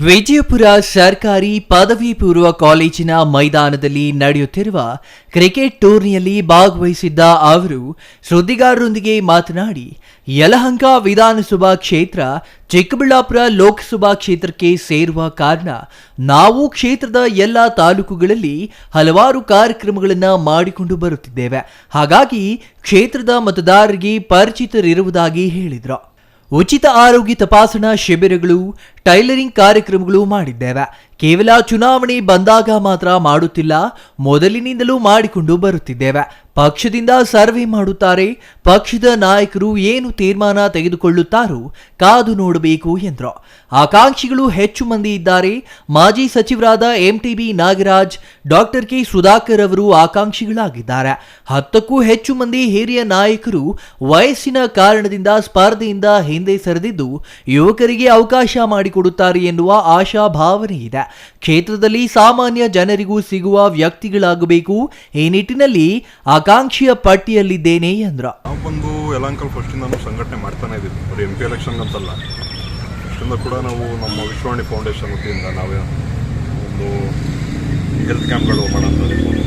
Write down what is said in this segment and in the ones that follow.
ವಿಜಯಪುರ ಸರ್ಕಾರಿ ಪದವಿ ಪೂರ್ವ ಕಾಲೇಜಿನ ಮೈದಾನದಲ್ಲಿ ನಡೆಯುತ್ತಿರುವ ಕ್ರಿಕೆಟ್ ಟೂರ್ನಿಯಲ್ಲಿ ಭಾಗವಹಿಸಿದ್ದ ಅವರು ಸುದ್ದಿಗಾರರೊಂದಿಗೆ ಮಾತನಾಡಿ, ಯಲಹಂಕ ವಿಧಾನಸಭಾ ಕ್ಷೇತ್ರ ಚಿಕ್ಕಬಳ್ಳಾಪುರ ಲೋಕಸಭಾ ಕ್ಷೇತ್ರಕ್ಕೆ ಸೇರುವ ಕಾರಣ ನಾವು ಕ್ಷೇತ್ರದ ಎಲ್ಲ ತಾಲೂಕುಗಳಲ್ಲಿ ಹಲವಾರು ಕಾರ್ಯಕ್ರಮಗಳನ್ನು ಮಾಡಿಕೊಂಡು ಬರುತ್ತಿದ್ದೇವೆ. ಹಾಗಾಗಿ ಕ್ಷೇತ್ರದ ಮತದಾರರಿಗೆ ಪರಿಚಿತರಿರುವುದಾಗಿ ಹೇಳಿದರು. ಉಚಿತ ಆರೋಗ್ಯ ತಪಾಸಣಾ ಶಿಬಿರಗಳು, ಟೈಲರಿಂಗ್ ಕಾರ್ಯಕ್ರಮಗಳು ಮಾಡಿದ್ದೇವೆ. ಕೇವಲ ಚುನಾವಣೆ ಬಂದಾಗ ಮಾತ್ರ ಮಾಡುತ್ತಿಲ್ಲ, ಮೊದಲಿನಿಂದಲೂ ಮಾಡಿಕೊಂಡು ಬರುತ್ತಿದ್ದೇವೆ. ಪಕ್ಷದಿಂದ ಸರ್ವೆ ಮಾಡುತ್ತಾರೆ. ಪಕ್ಷದ ನಾಯಕರು ಏನು ತೀರ್ಮಾನ ತೆಗೆದುಕೊಳ್ಳುತ್ತಾರೋ ಕಾದು ನೋಡಬೇಕು ಎಂದರು. ಆಕಾಂಕ್ಷಿಗಳು ಹೆಚ್ಚು ಮಂದಿ ಇದ್ದಾರೆ. ಮಾಜಿ ಸಚಿವರಾದ MTB Nagaraj, doctor K Sudhakar ಅವರು ಆಕಾಂಕ್ಷಿಗಳಾಗಿದ್ದಾರೆ. 10ಕ್ಕೂ ಹೆಚ್ಚು ಮಂದಿ ಹಿರಿಯ ನಾಯಕರು ವಯಸ್ಸಿನ ಕಾರಣದಿಂದ ಸ್ಪರ್ಧೆಯಿಂದ ಹಿಂದೆ ಸರಿದಿದ್ದು ಯುವಕರಿಗೆ ಅವಕಾಶ ಮಾಡಿಕೊಡುತ್ತಾರೆ ಎನ್ನುವ ಆಶಾಭಾವನೆ ಇದೆ. ಕ್ಷೇತ್ರದಲ್ಲಿ ಸಾಮಾನ್ಯ ಜನರಿಗೂ ಸಿಗುವ ವ್ಯಕ್ತಿಗಳಾಗಬೇಕು. ಈ ನಿಟ್ಟಿನಲ್ಲಿ ಆಕಾಂಕ್ಷಿಯ ಪಟ್ಟಿಯಲ್ಲಿದ್ದೇನೆ ಎಂದ್ರ. ನಾವು ಬಂದು ಯಲಹಂಕ ಫಸ್ಟಿಂದ ಸಂಘಟನೆ ಮಾಡ್ತಾನೆ ಇದ್ದೀವಿ. ಬರೀ MP ಎಲೆಕ್ಷನ್ ಅಂತಲ್ಲ, ಫಸ್ಟಿಂದ ಕೂಡ ನಾವು ನಮ್ಮ ವಿಶ್ವವಾಣಿ ಫೌಂಡೇಶನ್ ವತಿಯಿಂದ ನಾವೇ ಒಂದು ಹೆಲ್ತ್ ಕ್ಯಾಂಪ್ಗಳು ಮಾಡೋಂಥದ್ದು ಇರ್ಬೋದು.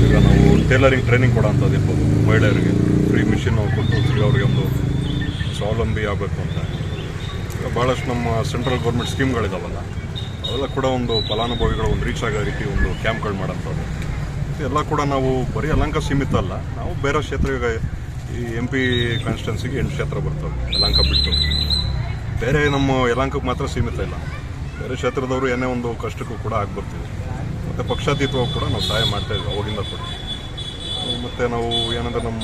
ಈಗ ನಾವು ಟೇಲರಿಂಗ್ ಟ್ರೈನಿಂಗ್ ಕೊಡೋಂಥದ್ದು ಇರ್ಬೋದು. ಮಹಿಳೆಯರಿಗೆ ಫ್ರೀ ಮಿಷಿನ್ ಕೊಟ್ಟು ಅವರಿಗೆ ಒಂದು ಸ್ವಾವಲಂಬಿ ಆಗಬೇಕು ಅಂತ. ಈಗ ಭಾಳಷ್ಟು ನಮ್ಮ ಸೆಂಟ್ರಲ್ ಗೌರ್ಮೆಂಟ್ ಸ್ಕೀಮ್ಗಳಿದಾವಲ್ಲ, ಅವೆಲ್ಲ ಕೂಡ ಒಂದು ಫಲಾನುಭವಿಗಳು ಒಂದು ರೀಚ್ ಆಗೋ ರೀತಿ ಒಂದು ಕ್ಯಾಂಪ್ಗಳು ಮಾಡೋಂಥದ್ದು ಎಲ್ಲ ಕೂಡ ನಾವು ಬರೀ ಯಲಹಂಕ ಸೀಮಿತ ಅಲ್ಲ. ನಾವು ಬೇರೆ ಕ್ಷೇತ್ರ, ಈಗ ಈ MP ಕಾನ್ಸ್ಟಿಟ್ಯೂನ್ಸಿಗೆ 8 ಕ್ಷೇತ್ರ ಬರ್ತವೆ ಯಲಹಂಕ ಬಿಟ್ಟು. ಬೇರೆ ನಮ್ಮ ಯಲಹಂಕಕ್ಕೆ ಮಾತ್ರ ಸೀಮಿತ ಇಲ್ಲ. ಬೇರೆ ಕ್ಷೇತ್ರದವರು ಏನೇ ಒಂದು ಕಷ್ಟಕ್ಕೂ ಕೂಡ ಆಗ್ಬರ್ತೀವಿ. ಮತ್ತು ಪಕ್ಷಾತೀತವಾಗಿ ಕೂಡ ನಾವು ಸಹಾಯ ಮಾಡ್ತಾಯಿದ್ವಿ ಅವಾಗಿಂದ ಕೂಡ. ಮತ್ತು ನಾವು ಏನಂದರೆ ನಮ್ಮ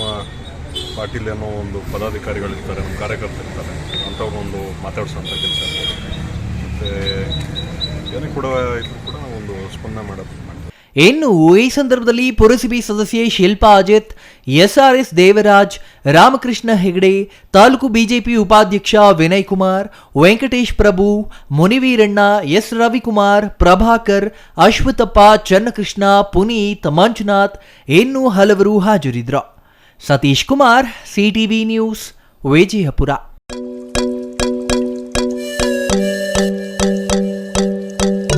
ಪಾರ್ಟಿಲಿ ಏನೋ ಒಂದು ಪದಾಧಿಕಾರಿಗಳಿರ್ತಾರೆ, ನಮ್ಮ ಕಾರ್ಯಕರ್ತರಿರ್ತಾರೆ, ಅಂಥವ್ರನ್ನೊಂದು ಮಾತಾಡ್ಸೋಂಥ ಕೆಲಸ. ಮತ್ತು ಏನೇ ಕೂಡ ಇದ್ರೂ ಕೂಡ ಒಂದು ಸ್ಪಂದನೆ ಮಾಡೋದು. ಇನ್ನು ಈ ಸಂದರ್ಭದಲ್ಲಿ ಪುರಸಭೆ ಸದಸ್ಯೆ ಶಿಲ್ಪಾ ಅಜಿತ್, SRS ದೇವರಾಜ್, ರಾಮಕೃಷ್ಣ ಹೆಗಡೆ, ತಾಲೂಕು ಬಿಜೆಪಿ ಉಪಾಧ್ಯಕ್ಷ ವಿನಯ್ ಕುಮಾರ್, ವೆಂಕಟೇಶ್ ಪ್ರಭು, ಮುನಿವೀರಣ್ಣ, S ರವಿಕುಮಾರ್, ಪ್ರಭಾಕರ್, ಅಶ್ವಥಪ್ಪ, ಚನ್ನಕೃಷ್ಣ, ಪುನೀತ್, ಮಂಜುನಾಥ್ ಇನ್ನೂ ಹಲವರು ಹಾಜರಿದ್ದರು. Satish Kumar, CTV news, Vijayapura.